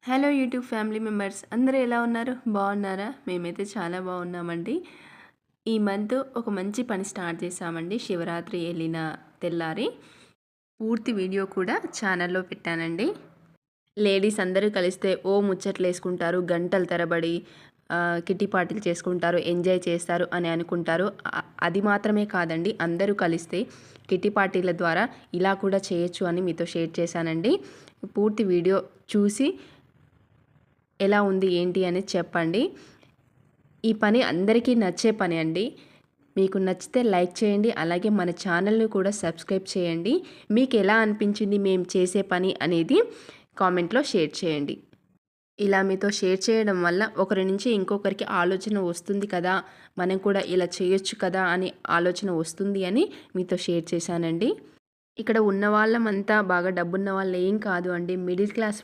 Hello YouTube family members అందరూ ఎలా ఉన్నారు? బాగున్నారా? మేమైతే చాలా బాగున్నామండి. ఈ మంత్ ఒక మంచి పని స్టార్ట్ చేశామండి. శివరాత్రి వెళ్ళిన తెల్లారి పూర్తి వీడియో కూడా ఛానల్లో పెట్టానండి. లేడీస్ అందరూ కలిస్తే ఓ ముచ్చట్లు వేసుకుంటారు, గంటల తరబడి కిట్టి పార్టీలు చేసుకుంటారు, ఎంజాయ్ చేస్తారు అని అనుకుంటారు. అది మాత్రమే కాదండి, అందరూ కలిస్తే కిట్టి పార్టీల ద్వారా ఇలా కూడా చేయొచ్చు అని మీతో షేర్ చేశానండి. పూర్తి వీడియో చూసి ఎలా ఉంది ఏంటి అనేది చెప్పండి. ఈ పని అందరికీ నచ్చే పని అండి. మీకు నచ్చితే లైక్ చేయండి, అలాగే మన ఛానల్ని కూడా సబ్స్క్రైబ్ చేయండి. మీకు ఎలా అనిపించింది మేము చేసే పని అనేది కామెంట్లో షేర్ చేయండి. ఇలా మీతో షేర్ చేయడం వల్ల ఒకరి నుంచి ఇంకొకరికి ఆలోచన వస్తుంది కదా, మనం కూడా ఇలా చేయొచ్చు కదా అని ఆలోచన వస్తుంది అని మీతో షేర్ చేశానండి. ఇక్కడ ఉన్న వాళ్ళమంతా బాగా డబ్బున్న వాళ్ళు ఏం కాదు అండి, మిడిల్ క్లాస్